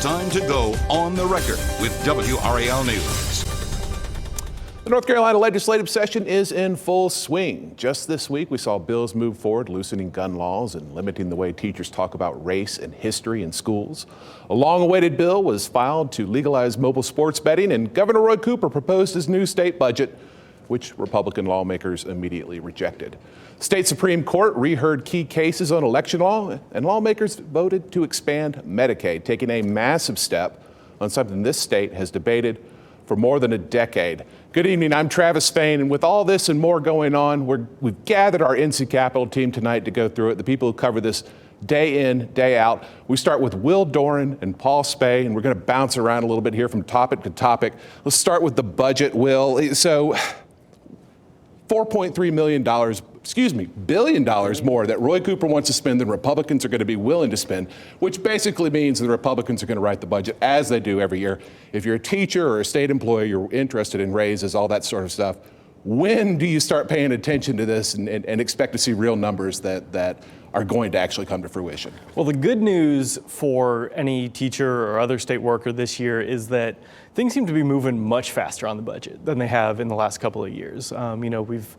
time to go on the record with WRAL News. The North Carolina legislative session is in full swing. Just this week, we saw bills move forward, loosening gun laws and limiting the way teachers talk about race and history in schools. A long-awaited bill was filed to legalize mobile sports betting, and Governor Roy Cooper proposed his new state budget, which Republican lawmakers immediately rejected. State Supreme Court reheard key cases on election law, and lawmakers voted to expand Medicaid, taking a massive step on something this state has debated for more than a decade. Good evening, I'm Travis Fain, and with all this and more going on, we've gathered our NC Capitol team tonight to go through it, the people who cover this day in, day out. We start with Will Doran and Paul Spey, and we're going to bounce around a little bit here from topic to topic. Let's start with the budget, Will. So $4.3 billion more that Roy Cooper wants to spend than Republicans are going to be willing to spend, which basically means the Republicans are going to write the budget as they do every year. If you're a teacher or a state employee, you're interested in raises, all that sort of stuff. When do you start paying attention to this and expect to see real numbers that are going to actually come to fruition? Well, the good news for any teacher or other state worker this year is that things seem to be moving much faster on the budget than they have in the last couple of years. We've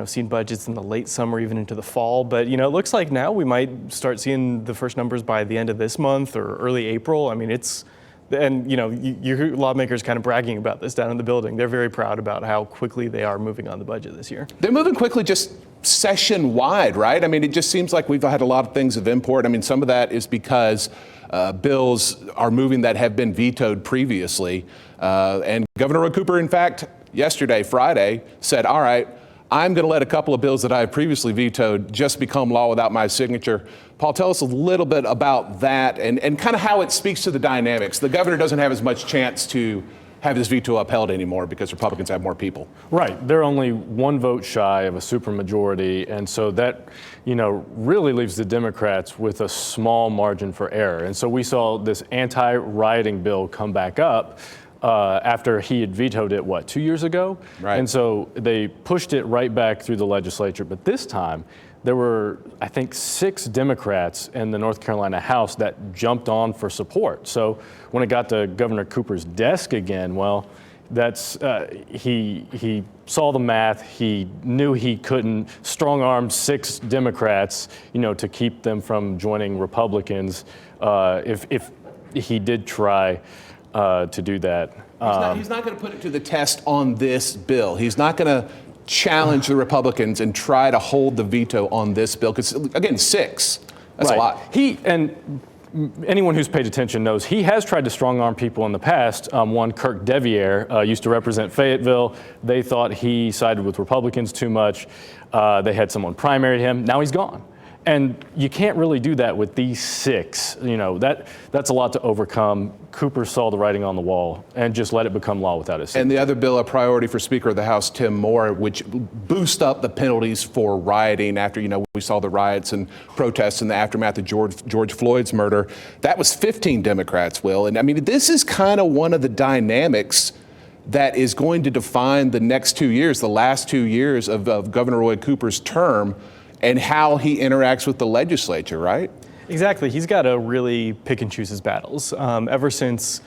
seen budgets in the late summer, even into the fall, but it looks like now we might start seeing the first numbers by the end of this month or early April. I mean, you hear lawmakers kind of bragging about this down in the building. They're very proud about how quickly they are moving on the budget this year. They're moving quickly just session-wide, right? I mean, it just seems like we've had a lot of things of import. I mean, some of that is because bills are moving that have been vetoed previously. And Governor Roy Cooper, in fact, yesterday, Friday, said, all right, I'm going to let a couple of bills that I have previously vetoed just become law without my signature. Paul, tell us a little bit about that and kind of how it speaks to the dynamics. The governor doesn't have as much chance to have this veto upheld anymore because Republicans have more people. Right. They're only one vote shy of a supermajority. And so that, really leaves the Democrats with a small margin for error. And so we saw this anti-rioting bill come back up after he had vetoed it, 2 years ago? Right. And so they pushed it right back through the legislature. But this time, there were, I think, 6 Democrats in the North Carolina House that jumped on for support. So when it got to Governor Cooper's desk again, that's he saw the math. He knew he couldn't strong-arm 6 Democrats, to keep them from joining Republicans if he did try to do that. He's not going to put it to the test on this bill. He's not going to challenge the Republicans and try to hold the veto on this bill. Because, again, 6, that's right. a lot. And anyone who's paid attention knows he has tried to strong-arm people in the past. One, Kirk Deviere, used to represent Fayetteville. They thought he sided with Republicans too much. They had someone primary him. Now he's gone. And you can't really do that with these 6. That's a lot to overcome. Cooper saw the writing on the wall and just let it become law without his signature. And the other bill, a priority for Speaker of the House Tim Moore, which boost up the penalties for rioting after, we saw the riots and protests in the aftermath of George Floyd's murder. That was 15 Democrats, Will. And I mean, this is kind of one of the dynamics that is going to define the next 2 years, the last 2 years of Governor Roy Cooper's term, and how he interacts with the legislature, right? Exactly. He's got to really pick and choose his battles. Ever since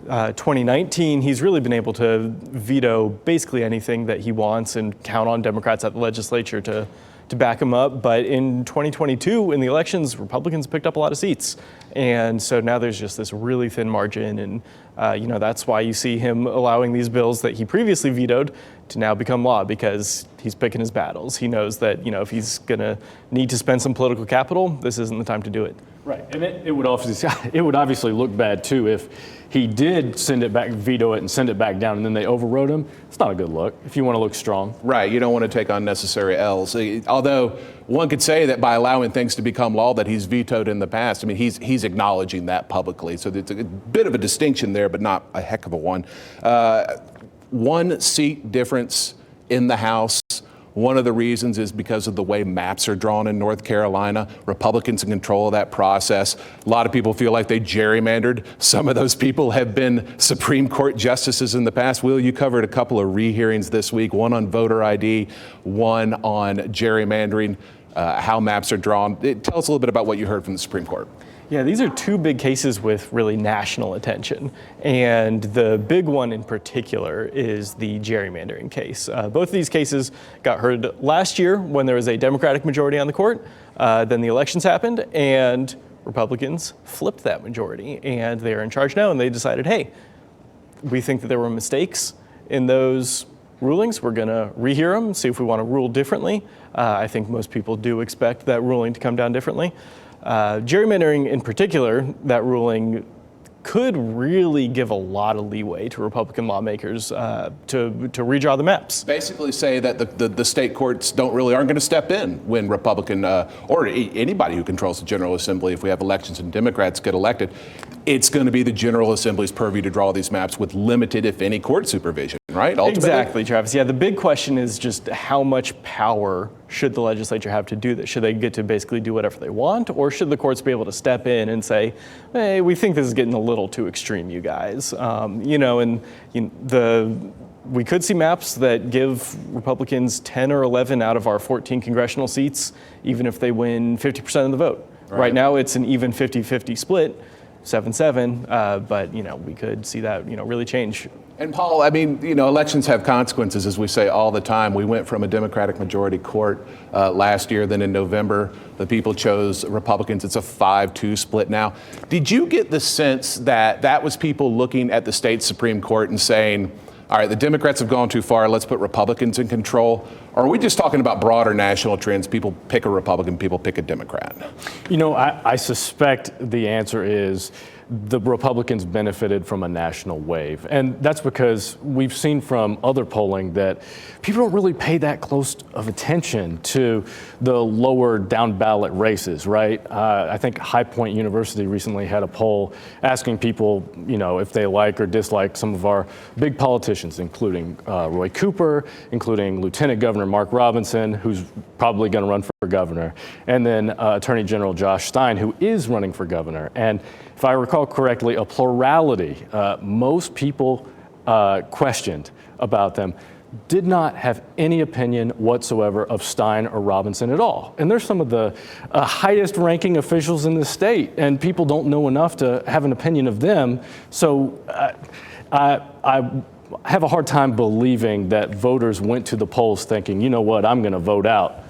2019, he's really been able to veto basically anything that he wants and count on Democrats at the legislature to back him up. But in 2022, in the elections, Republicans picked up a lot of seats. And so now there's just this really thin margin. And, that's why you see him allowing these bills that he previously vetoed to now become law, because he's picking his battles. He knows that, if he's going to need to spend some political capital, this isn't the time to do it. Right. And it would obviously look bad, too, if he did send it back, veto it, and send it back down, and then they overrode him. It's not a good look if you want to look strong. Right. You don't want to take unnecessary L's. Although one could say that by allowing things to become law that he's vetoed in the past, I mean, he's acknowledging that publicly. So it's a bit of a distinction there, but not a heck of a one. 1 seat difference in the House. One of the reasons is because of the way maps are drawn in North Carolina. Republicans in control of that process. A lot of people feel like they gerrymandered. Some of those people have been Supreme Court justices in the past. Will, you covered a couple of rehearings this week, one on voter ID, one on gerrymandering, how maps are drawn. Tell us a little bit about what you heard from the Supreme Court. Yeah, these are two big cases with really national attention. And the big one in particular is the gerrymandering case. Both of these cases got heard last year when there was a Democratic majority on the court. Then the elections happened and Republicans flipped that majority. And they are in charge now and they decided, hey, we think that there were mistakes in those rulings. We're going to rehear them, see if we want to rule differently. I think most people do expect that ruling to come down differently. Gerrymandering in particular, that ruling could really give a lot of leeway to Republican lawmakers to redraw the maps. Basically say that the state courts aren't going to step in when Republican or anybody who controls the General Assembly, if we have elections and Democrats get elected, it's going to be the General Assembly's purview to draw these maps with limited, if any, court supervision, right? Ultimately? Exactly, Travis. Yeah, the big question is just how much power should the legislature have to do this? Should they get to basically do whatever they want, or should the courts be able to step in and say, hey, we think this is getting a little too extreme, you guys? We could see maps that give Republicans 10 or 11 out of our 14 congressional seats, even if they win 50% of the vote. Right now, it's an even 50-50 split. 7-7, but we could see that really change. And Paul, I mean, elections have consequences, as we say all the time. We went from a Democratic majority court last year, then in November, the people chose Republicans. It's a 5-2 split now. Did you get the sense that that was people looking at the state Supreme Court and saying, all right, the Democrats have gone too far, let's put Republicans in control? Or are we just talking about broader national trends? People pick a Republican, people pick a Democrat. I suspect the answer is the Republicans benefited from a national wave. And that's because we've seen from other polling that people don't really pay that close of attention to the lower down ballot races, right? I think High Point University recently had a poll asking people, if they like or dislike some of our big politicians, including Roy Cooper, including Lieutenant Governor Mark Robinson, who's probably going to run for governor, and then Attorney General Josh Stein, who is running for governor. And if I recall correctly, a plurality, most people questioned about them, did not have any opinion whatsoever of Stein or Robinson at all. And they're some of the highest ranking officials in the state, and people don't know enough to have an opinion of them. So I have a hard time believing that voters went to the polls thinking, you know what, I'm going to vote out,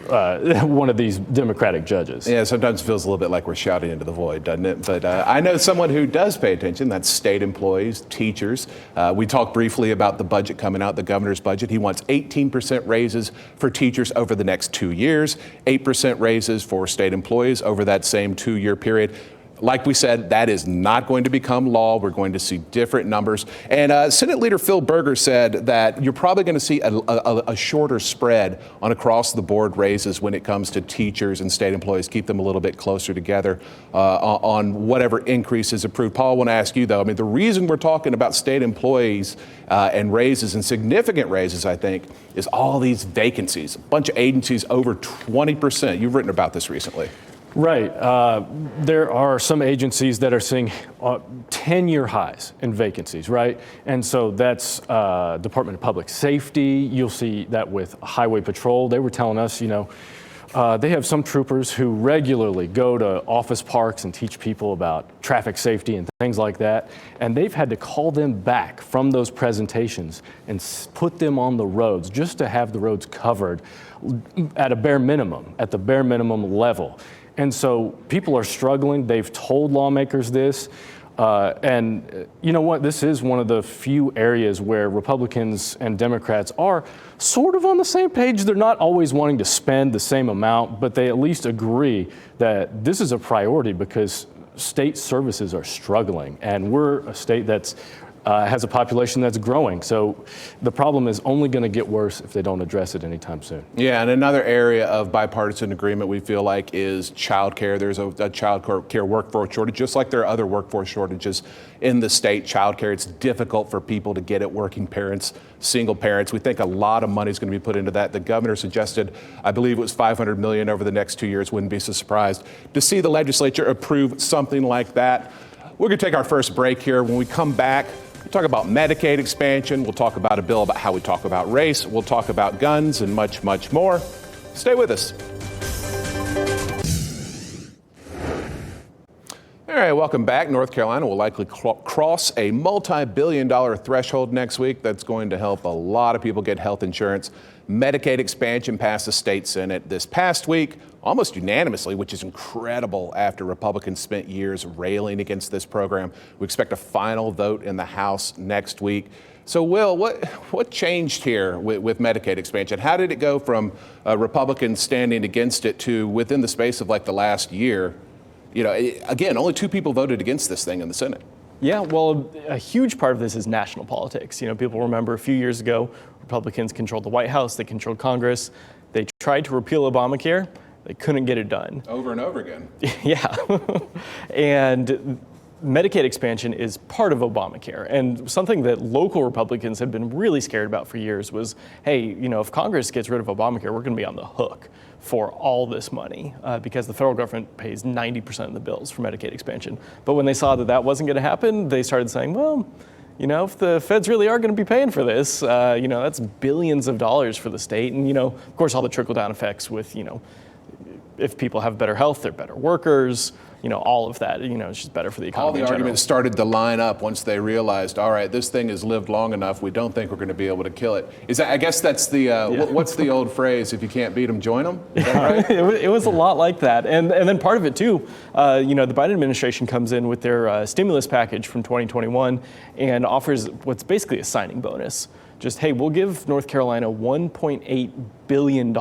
one of these Democratic judges. Yeah, sometimes it feels a little bit like we're shouting into the void, doesn't it? But I know someone who does pay attention. That's state employees, teachers. We talked briefly about the budget coming out, the governor's budget. He wants 18% raises for teachers over the next 2 years, 8% raises for state employees over that same 2-year period. Like we said, that is not going to become law. We're going to see different numbers. And Senate Leader Phil Berger said that you're probably going to see a shorter spread on across the board raises when it comes to teachers and state employees. Keep them a little bit closer together on whatever increase is approved. Paul, I want to ask you, though, I mean, the reason we're talking about state employees and raises and significant raises, I think, is all these vacancies. A bunch of agencies over 20%. You've written about this recently. Right. There are some agencies that are seeing 10-year highs in vacancies, right? And so that's Department of Public Safety. You'll see that with Highway Patrol. They were telling us, they have some troopers who regularly go to office parks and teach people about traffic safety and things like that. And they've had to call them back from those presentations and put them on the roads just to have the roads covered at the bare minimum level. And so people are struggling. They've told lawmakers this. And you know what? This is one of the few areas where Republicans and Democrats are sort of on the same page. They're not always wanting to spend the same amount, but they at least agree that this is a priority because state services are struggling. And we're a state that's has a population that's growing. So the problem is only going to get worse if they don't address it anytime soon. Yeah, and another area of bipartisan agreement we feel like is child care. There's a child care workforce shortage, just like there are other workforce shortages in the state. Child care, it's difficult for people to get it, working parents, single parents. We think a lot of money is going to be put into that. The governor suggested, I believe it was $500 million over the next 2 years. Wouldn't be so surprised to see the legislature approve something like that. We're going to take our first break here. When we come back, we'll talk about Medicaid expansion. We'll talk about a bill about how we talk about race. We'll talk about guns and much, much more. Stay with us. right, welcome back. North Carolina will likely cross a multi-billion-dollar threshold next week. That's going to help a lot of people get health insurance. Medicaid expansion passed the state Senate this past week, almost unanimously, which is incredible after Republicans spent years railing against this program. We expect a final vote in the House next week. So, Will, what changed here with Medicaid expansion? How did it go from Republicans standing against it to within the space of like the last year? You know, again, only 2 people voted against this thing in the Senate. Yeah, well, a huge part of this is national politics. You know, people remember a few years ago, Republicans controlled the White House, they controlled Congress. They tried to repeal Obamacare. They couldn't get it done. Over and over again. Yeah. And Medicaid expansion is part of Obamacare. And something that local Republicans have been really scared about for years was, hey, you know, if Congress gets rid of Obamacare, we're going to be on the hook for all this money because the federal government pays 90% of the bills for Medicaid expansion. But when they saw that that wasn't going to happen, they started saying, well, you know, if the feds really are going to be paying for this, you know, that's billions of dollars for the state. And, you know, of course, all the trickle-down effects with, you know, if people have better health, they're better workers, you know, all of that, you know, it's just better for the economy. All the arguments started to line up once they realized, all right, this thing has lived long enough. We don't think we're going to be able to kill it. Is that, I guess that's the, what's the old phrase? If you can't beat them, join them? Is that right? It was a lot like that. And then part of it too, you know, the Biden administration comes in with their stimulus package from 2021 and offers what's basically a signing bonus. Just, hey, we'll give North Carolina $1.8 billion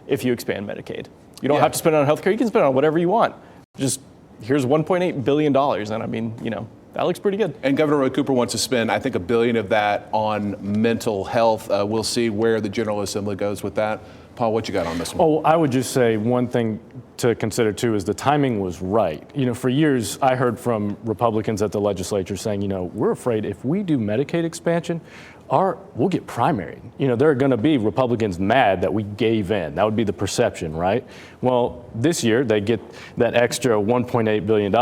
if you expand Medicaid. You don't have to spend it on healthcare. You can spend it on whatever you want. Just here's $1.8 billion. And I mean, you know, that looks pretty good. And Governor Roy Cooper wants to spend, I think, $1 billion of that on mental health. We'll see where the General Assembly goes with that. Paul, what you got on this one? Oh, I would just say one thing to consider too is the timing was right. You know, for years I heard from Republicans at the legislature saying, you know, we're afraid if we do Medicaid expansion, we'll get primaried. You know, there are going to be Republicans mad that we gave in. That would be the perception, right? Well, this year they get that extra $1.8 billion,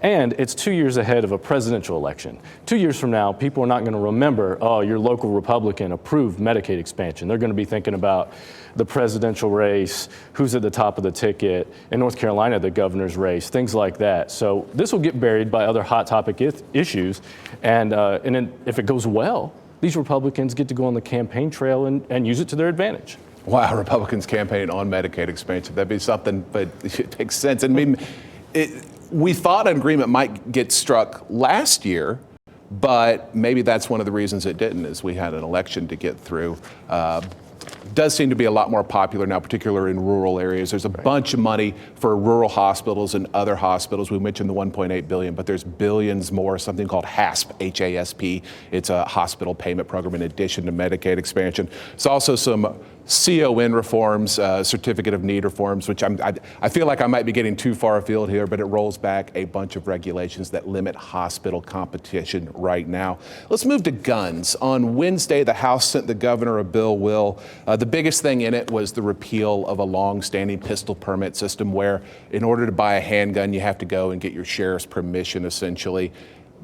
and it's 2 years ahead of a presidential election. 2 years from now, people are not going to remember, oh, your local Republican approved Medicaid expansion. They're going to be thinking about the presidential race, who's at the top of the ticket, in North Carolina, the governor's race, things like that. So this will get buried by other hot topic issues, and then if it goes well, these Republicans get to go on the campaign trail and use it to their advantage. Wow, Republicans campaign on Medicaid expansion. That'd be something, but it makes sense. I mean, we thought an agreement might get struck last year, but maybe that's one of the reasons it didn't, is we had an election to get through. Does seem to be a lot more popular now, particularly in rural areas. There's a bunch of money for rural hospitals and other hospitals. We mentioned the $1.8 billion, but there's billions more, something called HASP, H-A-S-P. It's a hospital payment program in addition to Medicaid expansion. There's also some CON reforms, certificate of need reforms, which I feel like I might be getting too far afield here, but it rolls back a bunch of regulations that limit hospital competition right now. Let's move to guns. On Wednesday, the House sent the governor a bill, Will. The biggest thing in it was the repeal of a long-standing pistol permit system where in order to buy a handgun, you have to go and get your sheriff's permission, essentially.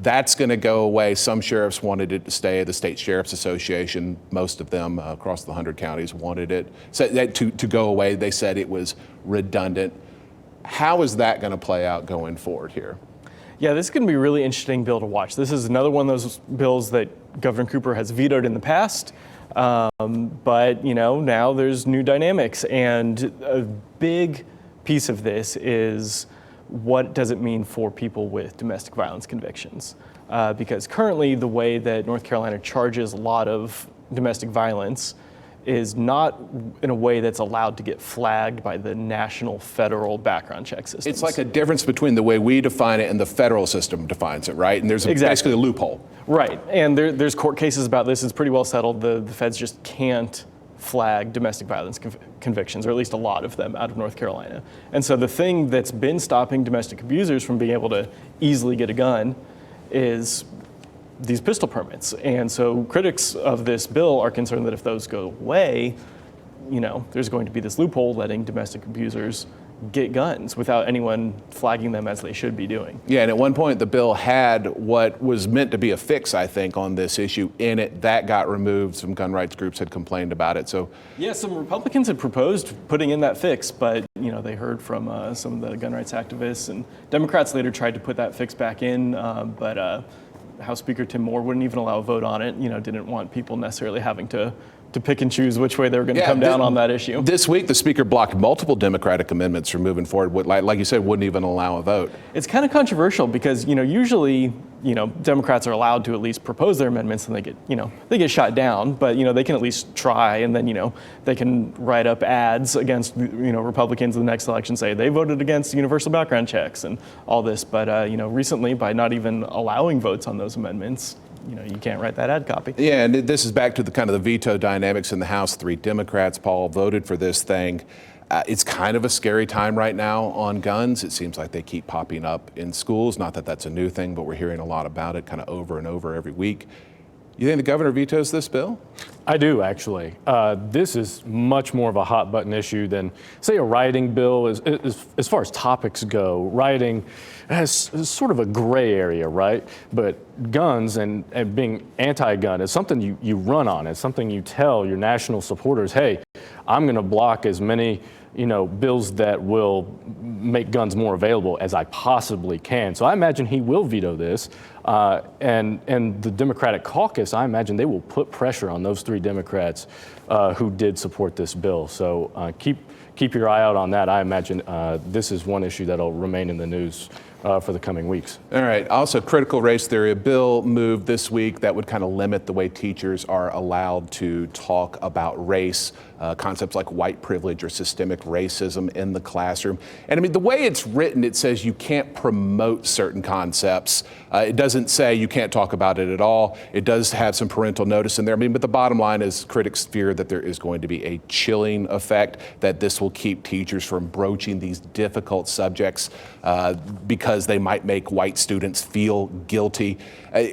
That's going to go away. Some sheriffs wanted it to stay. The State Sheriff's Association, most of them across the 100 counties wanted it to go away. They said it was redundant. How is that going to play out going forward here? Yeah, this is going to be a really interesting bill to watch. This is another one of those bills that Governor Cooper has vetoed in the past. But, you know, now there's new dynamics. And a big piece of this is what does it mean for people with domestic violence convictions? Because currently the way that North Carolina charges a lot of domestic violence is not in a way that's allowed to get flagged by the national federal background check system. It's like a difference between the way we define it and the federal system defines it, right? And there's basically a loophole. Right, and there's court cases about this. It's pretty well settled. The feds just can't flag domestic violence convictions, or at least a lot of them, out of North Carolina. And so the thing that's been stopping domestic abusers from being able to easily get a gun is these pistol permits. And so critics of this bill are concerned that if those go away, you know, there's going to be this loophole letting domestic abusers get guns without anyone flagging them as they should be doing. Yeah, and at one point the bill had what was meant to be a fix, I think, on this issue in it. That got removed. Some gun rights groups had complained about it. So yeah, some Republicans had proposed putting in that fix, but they heard from some of the gun rights activists, and Democrats later tried to put that fix back in, but House Speaker Tim Moore wouldn't even allow a vote on it. Didn't want people necessarily having to pick and choose which way they were going to come down on that issue. This week, the Speaker blocked multiple Democratic amendments from moving forward. Like you said, wouldn't even allow a vote. It's kind of controversial because, usually, Democrats are allowed to at least propose their amendments and they get shot down, but, they can at least try, and then, they can write up ads against, Republicans in the next election, say they voted against universal background checks and all this. But, recently, by not even allowing votes on those amendments, you can't write that ad copy. Yeah, and this is back to the kind of the veto dynamics in the House. 3 Democrats, Paul, voted for this thing. It's kind of a scary time right now on guns. It seems like they keep popping up in schools. Not that that's a new thing, but we're hearing a lot about it kind of over and over every week. You think the governor vetoes this bill? I do, actually. This is much more of a hot button issue than, say, a rioting bill. As far as topics go, rioting has sort of a gray area, right? But guns and being anti-gun is something you run on. It's something you tell your national supporters, hey, I'm going to block as many bills that will make guns more available as I possibly can. So I imagine he will veto this. And the Democratic caucus, I imagine they will put pressure on those 3 Democrats who did support this bill. So keep your eye out on that. I imagine this is one issue that'll remain in the news for the coming weeks. All right. Also, critical race theory. A bill moved this week that would kind of limit the way teachers are allowed to talk about race, concepts like white privilege or systemic racism in the classroom. And I mean, the way it's written, it says you can't promote certain concepts. It doesn't say you can't talk about it at all. It does have some parental notice in there. I mean, but the bottom line is critics fear that there is going to be a chilling effect, that this will keep teachers from broaching these difficult subjects because they might make white students feel guilty.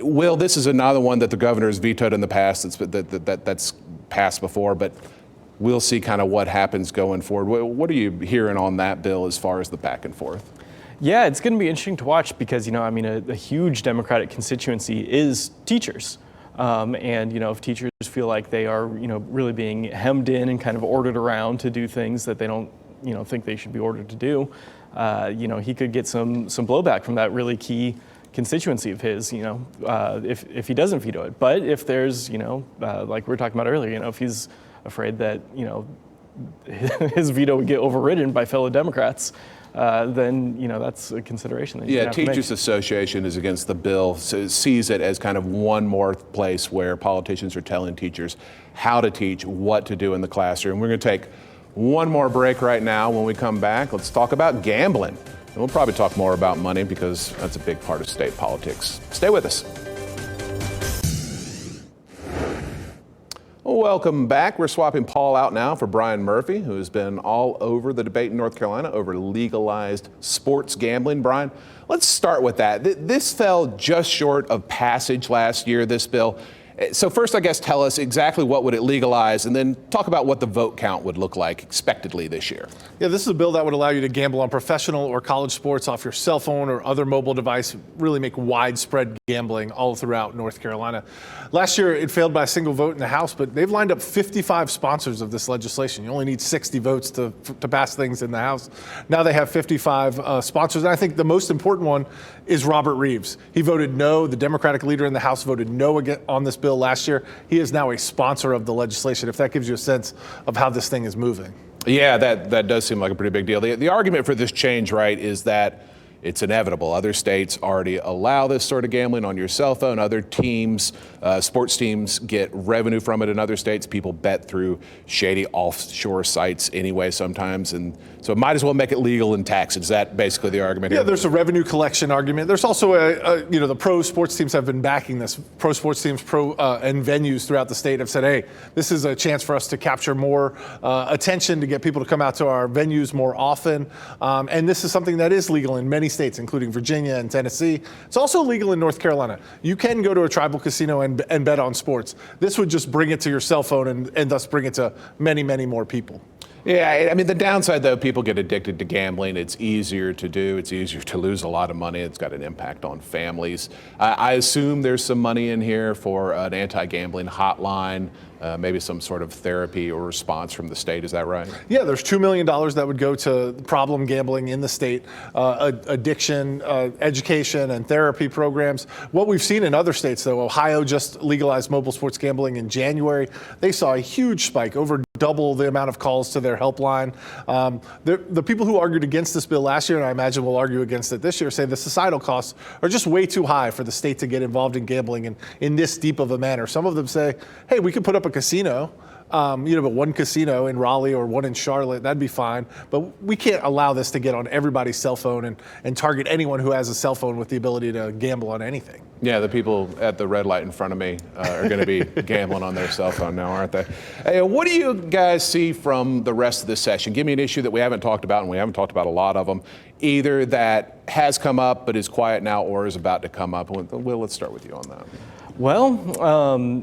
Will, this is another one that the governor has vetoed in the past. That's passed before, but we'll see kind of what happens going forward. What are you hearing on that bill as far as the back and forth? Yeah, it's going to be interesting to watch because, a huge Democratic constituency is teachers. And, if teachers feel like they are, really being hemmed in and kind of ordered around to do things that they don't, think they should be ordered to do, he could get some blowback from that really key constituency of his, if he doesn't veto it. But if there's, like we were talking about earlier, if he's afraid that, his veto would get overridden by fellow Democrats, then that's a consideration that you have to make. Teachers Association is against the bill, so sees it as kind of one more place where politicians are telling teachers how to teach, what to do in the classroom. We're going to take one more break right now. When we come back, let's talk about gambling. And we'll probably talk more about money because that's a big part of state politics. Stay with us. Welcome back. We're swapping Paul out now for Brian Murphy, who has been all over the debate in North Carolina over legalized sports gambling. Brian, let's start with that. This fell just short of passage last year, this bill. So first, I guess, tell us exactly what would it legalize, and then talk about what the vote count would look like expectedly this year. Yeah, this is a bill that would allow you to gamble on professional or college sports off your cell phone or other mobile device, really make widespread gambling all throughout North Carolina. Last year, it failed by a single vote in the House, but they've lined up 55 sponsors of this legislation. You only need 60 votes to pass things in the House. Now they have 55 sponsors, and I think the most important one is Robert Reeves. He voted no. The Democratic leader in the House voted no on this bill last year. He is now a sponsor of the legislation, if that gives you a sense of how this thing is moving. Yeah, that does seem like a pretty big deal. The argument for this change, right, is that it's inevitable. Other states already allow this sort of gambling on your cell phone. Other teams, sports teams, get revenue from it in other states. People bet through shady offshore sites anyway sometimes, and so it might as well make it legal and tax it. Is that basically the argument here? Yeah, there's a revenue collection argument. There's also the pro sports teams have been backing this. Pro sports teams, and venues throughout the state have said, hey, this is a chance for us to capture more attention, to get people to come out to our venues more often. And this is something that is legal in many states, including Virginia and Tennessee. It's also legal in North Carolina. You can go to a tribal casino and bet on sports. This would just bring it to your cell phone and thus bring it to many, many more people. Yeah, I mean, the downside, though, people get addicted to gambling. It's easier to do. It's easier to lose a lot of money. It's got an impact on families. I assume there's some money in here for an anti-gambling hotline, maybe some sort of therapy or response from the state. Is that right? Yeah, there's $2 million that would go to problem gambling in the state, addiction, education, and therapy programs. What we've seen in other states, though, Ohio just legalized mobile sports gambling in January. They saw a huge spike, over double the amount of calls to their helpline. The people who argued against this bill last year, and I imagine will argue against it this year, say the societal costs are just way too high for the state to get involved in gambling in this deep of a manner. Some of them say, hey, we could put up a casino, but one casino in Raleigh or one in Charlotte, that'd be fine. But we can't allow this to get on everybody's cell phone and target anyone who has a cell phone with the ability to gamble on anything. Yeah, the people at the red light in front of me are going to be gambling on their cell phone now, aren't they? Hey, what do you guys see from the rest of this session? Give me an issue that we haven't talked about, and we haven't talked about a lot of them, either that has come up but is quiet now or is about to come up. Will, let's start with you on that. Well,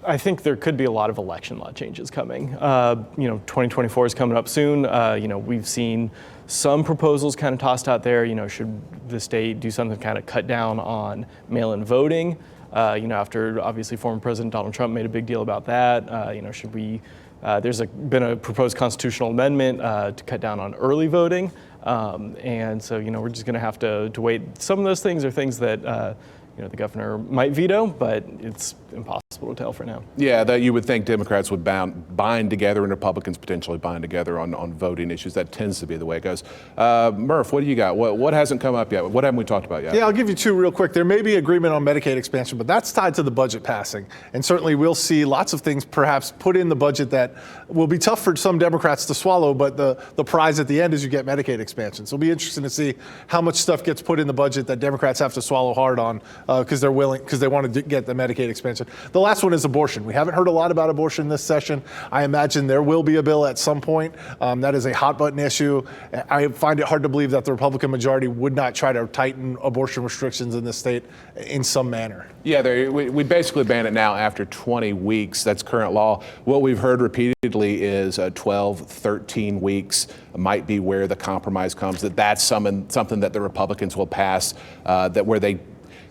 I think there could be a lot of election law changes coming. 2024 is coming up soon. We've seen some proposals kind of tossed out there. Should the state do something to kind of cut down on mail-in voting? After obviously former President Donald Trump made a big deal about that. Should we? There's been a proposed constitutional amendment to cut down on early voting, and so we're just going to have to wait. Some of those things are things that the governor might veto, but it's impossible to tell for now. Yeah, that you would think Democrats would bind together and Republicans potentially bind together on voting issues. That tends to be the way it goes. Murph, what do you got? What hasn't come up yet? What haven't we talked about yet? Yeah, I'll give you two real quick. There may be agreement on Medicaid expansion, but that's tied to the budget passing. And certainly we'll see lots of things perhaps put in the budget that will be tough for some Democrats to swallow, but the prize at the end is you get Medicaid expansion. So it'll be interesting to see how much stuff gets put in the budget that Democrats have to swallow hard on because they want to get the Medicaid expansion. The last one is abortion. We haven't heard a lot about abortion this session. I imagine there will be a bill at some point. That is a hot button issue. I find it hard to believe that the Republican majority would not try to tighten abortion restrictions in this state in some manner. Yeah, we basically ban it now after 20 weeks. That's current law. What we've heard repeatedly is 12, 13 weeks might be where the compromise comes, that's something that the Republicans will pass,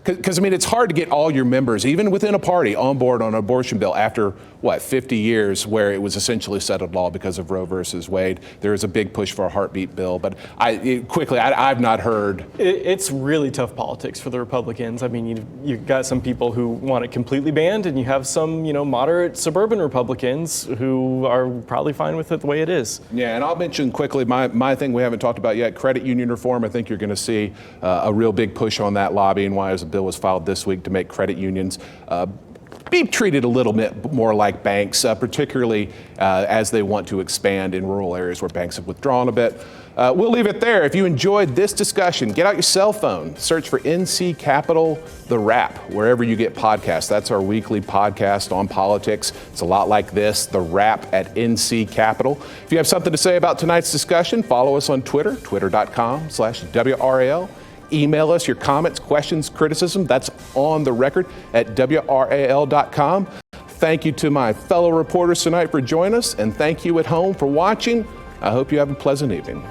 because, it's hard to get all your members, even within a party, on board on an abortion bill after, 50 years where it was essentially settled law because of Roe versus Wade. There is a big push for a heartbeat bill, but I've not heard. It's really tough politics for the Republicans. You've got some people who want it completely banned, and you have some, moderate suburban Republicans who are probably fine with it the way it is. Yeah, and I'll mention quickly my thing we haven't talked about yet, credit union reform. I think you're going to see a real big push on that, lobbying wise. A bill was filed this week to make credit unions be treated a little bit more like banks, particularly as they want to expand in rural areas where banks have withdrawn a bit. We'll leave it there. If you enjoyed this discussion, get out your cell phone, search for NC Capital, The Wrap, wherever you get podcasts. That's our weekly podcast on politics. It's a lot like this, The Wrap at NC Capital. If you have something to say about tonight's discussion, follow us on Twitter, twitter.com/WRAL. Email us your comments, questions, criticism. That's on the record at WRAL.com. Thank you to my fellow reporters tonight for joining us, and thank you at home for watching. I hope you have a pleasant evening.